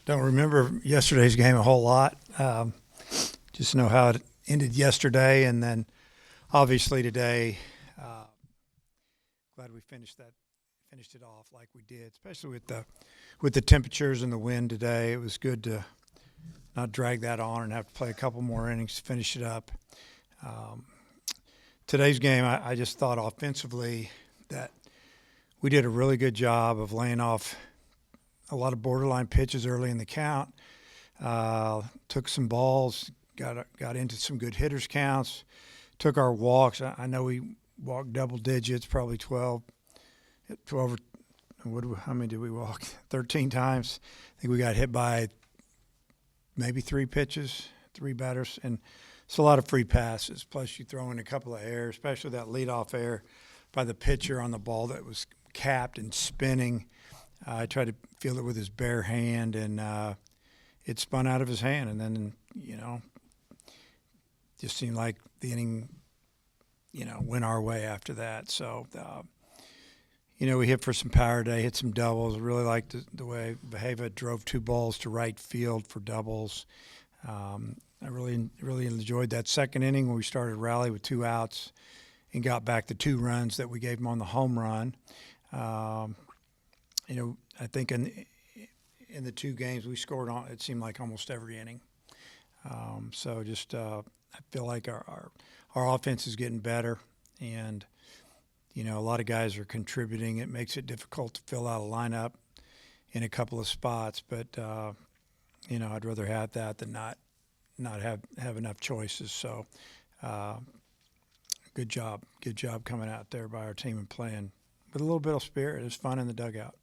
Don't remember yesterday's game a whole lot. Just know how it ended yesterday, and then obviously today. Glad we finished it off like we did, especially with the temperatures and the wind today. It was good to not drag that on and have to play a couple more innings to finish it up. Today's game, I just thought offensively that we did a really good job of laying off a lot of borderline pitches early in the count. Took some balls, got into some good hitters counts, took our walks. I know we walked double digits, probably 12 or how many did we walk? 13 times. I think we got hit by maybe three batters, and it's a lot of free passes. Plus you throw in a couple of errors, especially that leadoff error by the pitcher on the ball that was capped and spinning. I tried to field it with his bare hand, and it spun out of his hand. And then, just seemed like the inning, went our way after that. So, we hit for some power today, hit some doubles. I really liked the way Behava drove two balls to right field for doubles. I really enjoyed that second inning when we started rally with two outs and got back the 2 runs that we gave him on the home run. I think in the 2 games we scored on, it seemed like almost every inning. I feel like our offense is getting better, and a lot of guys are contributing. It makes it difficult to fill out a lineup in a couple of spots, but I'd rather have that than not have enough choices. So good job coming out there by our team and playing with a little bit of spirit. It was fun in the dugout.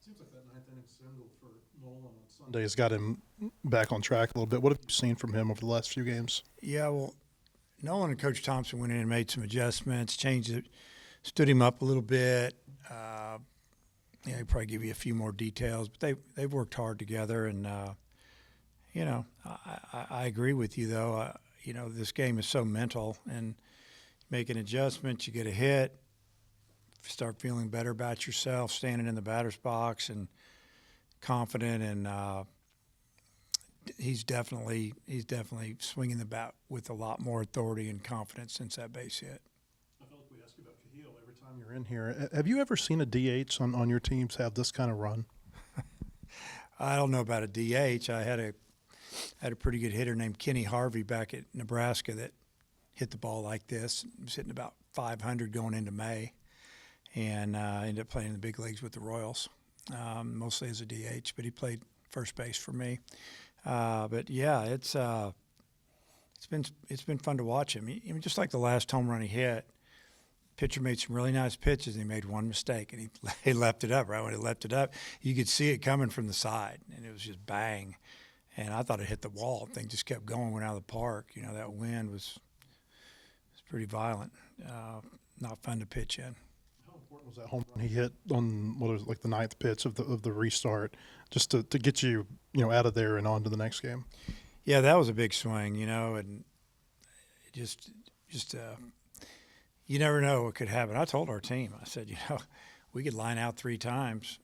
Seems like that 9th inning single for Nolan on Sunday has got him back on track a little bit. What have you seen from him over the last few games? Yeah, well, Nolan and Coach Thompson went in and made some adjustments, changed it, stood him up a little bit. He'll probably give you a few more details, but they've worked hard together. And, I agree with you, though. This game is so mental, and make an adjustment, you get a hit, start feeling better about yourself, standing in the batter's box and confident, and he's definitely swinging the bat with a lot more authority and confidence since that base hit. I feel like we ask you about Cahill every time you're in here. Have you ever seen a DH on your teams have this kind of run? I don't know about a DH. I had a pretty good hitter named Kenny Harvey back at Nebraska that hit the ball like this. He was hitting about 500 going into May, and ended up playing in the big leagues with the Royals, mostly as a DH, but he played first base for me. But yeah, it's been fun to watch him. Just like the last home run he hit, pitcher made some really nice pitches, and he made one mistake, and he left it up. Right when he left it up, you could see it coming from the side, and it was just bang. And I thought it hit the wall. The thing just kept going, went out of the park. That wind was pretty violent. Not fun to pitch in. How important was that home run he hit on what was like the 9th pitch of the restart, just to get you out of there and on to the next game? Yeah, that was a big swing, and just you never know what could happen. I told our team, I said, we could line out 3 times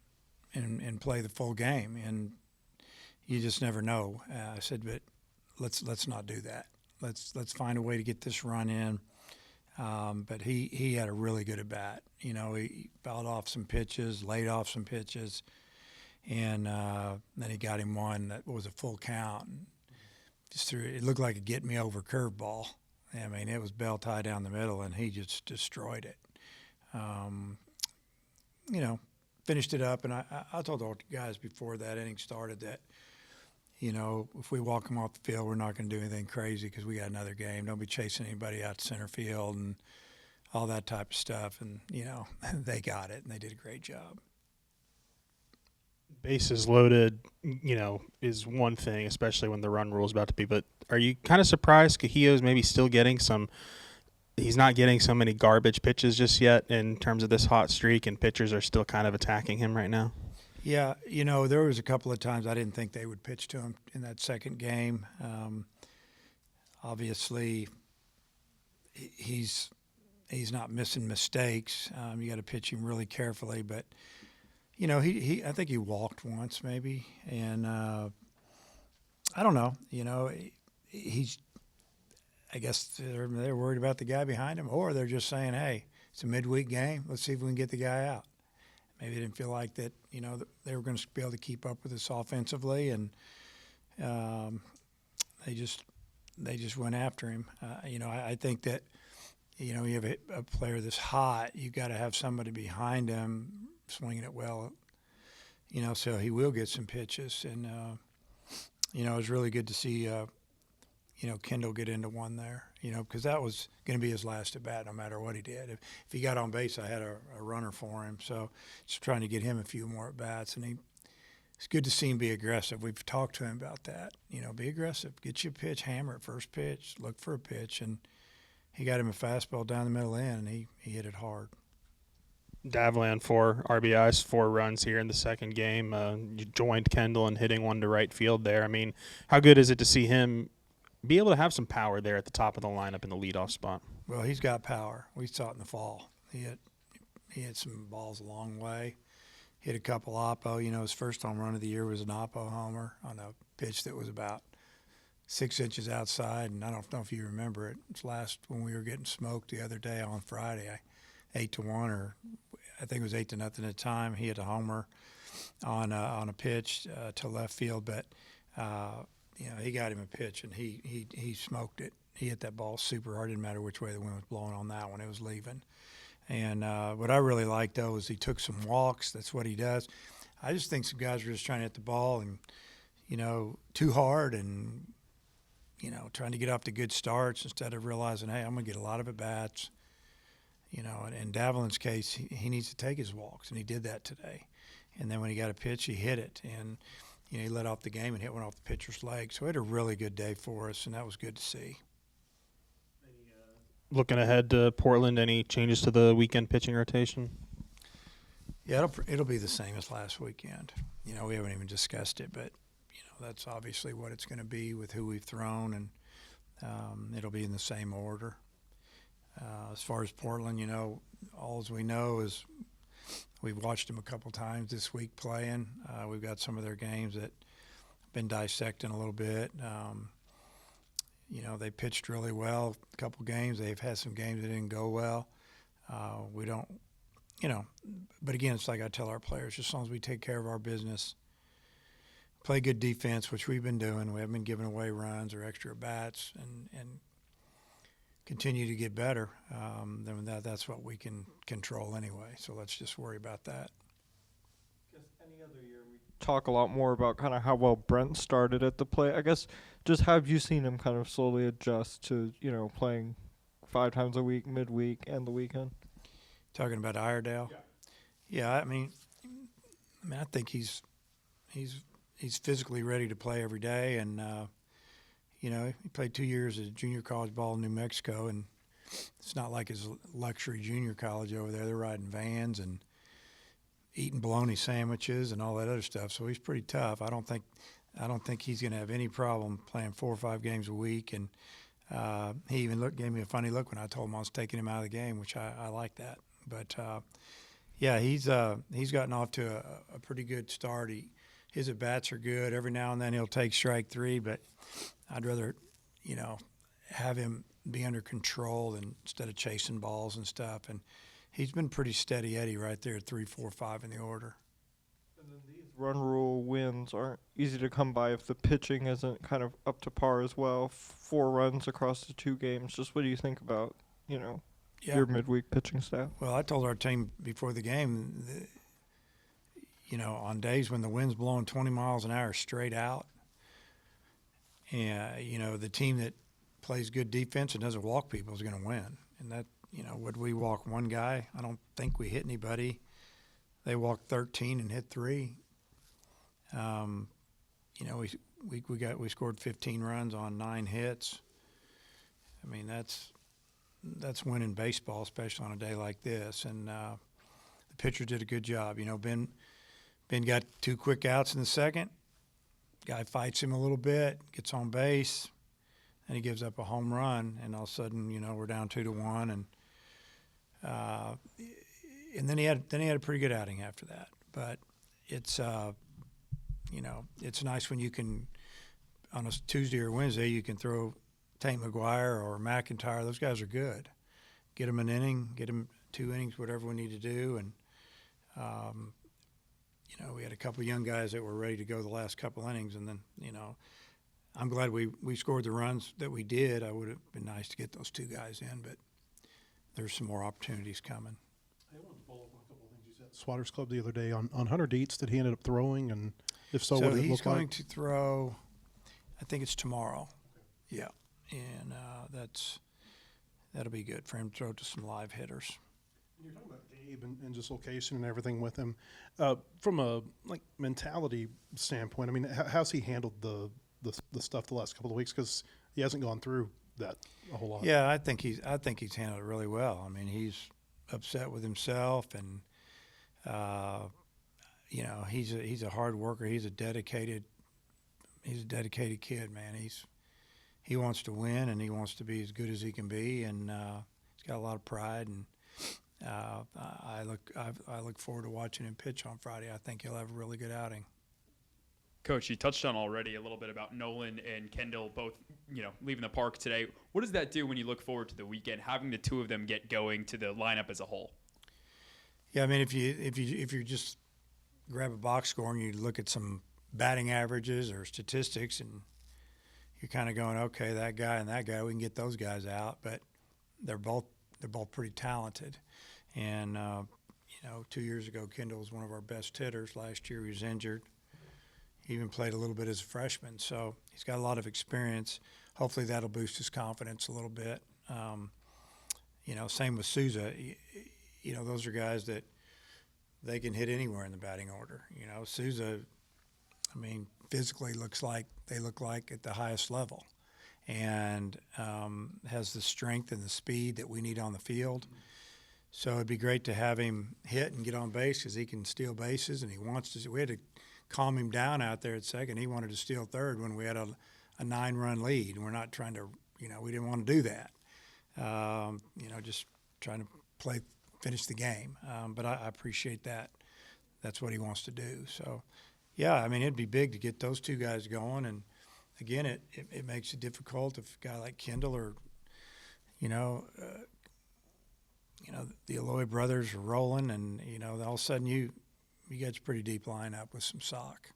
and play the full game, and you just never know. I said, but let's not do that. Let's find a way to get this run in. But he had a really good at bat. He fouled off some pitches, laid off some pitches, and then he got him one that was a full count. And it looked like a get me over curveball. I mean, it was bell tie down the middle, and he just destroyed it. Finished it up, and I told the guys before that inning started that, if we walk them off the field, we're not going to do anything crazy because we got another game. Don't be chasing anybody out to center field and all that type of stuff. And, they got it, and they did a great job. Bases loaded, is one thing, especially when the run rule is about to be. But are you kind of surprised Cahillo's maybe still getting he's not getting so many garbage pitches just yet in terms of this hot streak, and pitchers are still kind of attacking him right now? Yeah, there was a couple of times I didn't think they would pitch to him in that second game. Obviously, he's not missing mistakes. You got to pitch him really carefully, but I think he walked once maybe, and I don't know. He's. I guess they're worried about the guy behind him, or they're just saying, "Hey, it's a midweek game. Let's see if we can get the guy out." Maybe they didn't feel like that. They were going to be able to keep up with us offensively, and um, they just went after him. I think that you have a player that's hot. You got to have somebody behind him swinging it well. So he will get some pitches, and it was really good to see. Kendall get into one there, because that was going to be his last at bat no matter what he did. If he got on base, I had a runner for him. So just trying to get him a few more at bats. And it's good to see him be aggressive. We've talked to him about that. Be aggressive. Get you a pitch, hammer it first pitch, look for a pitch. And he got him a fastball down the middle end, and he hit it hard. Davin, 4 RBIs, 4 runs here in the second game. You joined Kendall in hitting one to right field there. I mean, how good is it to see him be able to have some power there at the top of the lineup in the leadoff spot? Well, he's got power. We saw it in the fall. He hit some balls a long way. Hit a couple oppo. His first home run of the year was an oppo homer on a pitch that was about 6 inches outside. And I don't know if you remember it. It's when we were getting smoked the other day on Friday, 8-1, or I think it was 8-0 at the time. He hit a homer on a pitch to left field, but. He got him a pitch, and he smoked it. He hit that ball super hard. Didn't matter which way the wind was blowing on that one. It was leaving. And what I really liked, though, is he took some walks. That's what he does. I just think some guys are just trying to hit the ball and, too hard and, trying to get off to good starts instead of realizing, hey, I'm going to get a lot of at-bats. And in Davin's case, he needs to take his walks, and he did that today. And then when he got a pitch, he hit it. And he let off the game and hit one off the pitcher's leg. So he had a really good day for us, and that was good to see. Looking ahead to Portland, any changes to the weekend pitching rotation? Yeah, it'll be the same as last weekend. We haven't even discussed it, but, that's obviously what it's going to be with who we've thrown, and it'll be in the same order. As far as Portland, all we know is we've watched them a couple times this week playing. We've got some of their games that have been dissecting a little bit. They pitched really well a couple games. They've had some games that didn't go well. We don't, but again, it's like I tell our players, just as long as we take care of our business, play good defense, which we've been doing. We haven't been giving away runs or extra bats, and continue to get better, then that's what we can control anyway. So let's just worry about that. Guess any other year we talk a lot more about kind of how well Brent started at the plate. I guess just have you seen him kind of slowly adjust to playing 5 times a week, midweek, and the weekend? Talking about Iredale. Yeah. I mean, I think he's physically ready to play every day, and. He played 2 years of junior college ball in New Mexico, and it's not like his luxury junior college over there. They're riding vans and eating bologna sandwiches and all that other stuff. So he's pretty tough. I don't think he's going to have any problem playing 4 or 5 games a week. And he even gave me a funny look when I told him I was taking him out of the game, which I like that. But he's gotten off to a pretty good start. His at bats are good. Every now and then he'll take strike 3, but I'd rather, have him be under control instead of chasing balls and stuff. And he's been pretty steady Eddie right there at 3, 4, 5 in the order. And then these run rule wins aren't easy to come by if the pitching isn't kind of up to par as well. 4 runs across the 2 games. Just what do you think about, your midweek pitching staff? Well, I told our team before the game, on days when the wind's blowing 20 miles an hour straight out, and, the team that plays good defense and doesn't walk people is going to win. And that, would we walk one guy? I don't think we hit anybody. They walked 13 and hit 3. We scored 15 runs on 9 hits. I mean, that's winning baseball, especially on a day like this. And the pitchers did a good job. Ben got 2 quick outs in the second. Guy fights him a little bit, gets on base, and he gives up a home run. And all of a sudden, we're down 2-1, and then he had a pretty good outing after that. But it's you know, it's nice when you can on a Tuesday or Wednesday you can throw Tank McGuire or McIntyre. Those guys are good. Get them an inning, get them 2 innings, whatever we need to do, and you know, we had a couple of young guys that were ready to go the last couple innings, and then, you know, I'm glad we scored the runs that we did. I would have been nice to get those 2 guys in, but there's some more opportunities coming. I wanted to follow up on a couple of things you said. Swatters Club the other day on Hunter Dietz that he ended up throwing, and if so, what did it he's look going like? to throw, I think it's tomorrow. Okay. Yeah, and that'll be good for him to throw to some live hitters. You're talking about Gabe and just location and everything with him. From a mentality standpoint, I mean, how's he handled the stuff the last couple of weeks? Because he hasn't gone through that a whole lot. Yeah, I think he's handled it really well. I mean, he's upset with himself, and you know, he's a hard worker. He's a dedicated kid, man. He wants to win, and he wants to be as good as he can be, and he's got a lot of pride. And I look forward to watching him pitch on Friday. I think he'll have a really good outing. Coach, you touched on already a little bit about Nolan and Kendall both, you know, leaving the park today. What does that do when you look forward to the weekend, having the 2 of them get going to the lineup as a whole? Yeah, I mean, if you just grab a box score and you look at some batting averages or statistics, and you're kind of going, okay, that guy and that guy, we can get those guys out, but they're both pretty talented. And you know, 2 years ago, Kendall was one of our best hitters. Last year, he was injured. He even played a little bit as a freshman, so he's got a lot of experience. Hopefully that'll boost his confidence a little bit. You know, same with Souza. You know, those are guys that they can hit anywhere in the batting order. You know, Souza, I mean, physically look like at the highest level, and has the strength and the speed that we need on the field. So it'd be great to have him hit and get on base because he can steal bases, and he wants to. We had to calm him down out there at second. He wanted to steal third when we had a 9-run lead. We're not trying to, you know, we didn't want to do that. You know, just trying to finish the game. But I appreciate that. That's what he wants to do. So, yeah, I mean, it'd be big to get those 2 guys going. And again, it makes it difficult if a guy like Kendall or, you know, the Eloy brothers are rolling, and you know, all of a sudden you get a pretty deep lineup with some sock.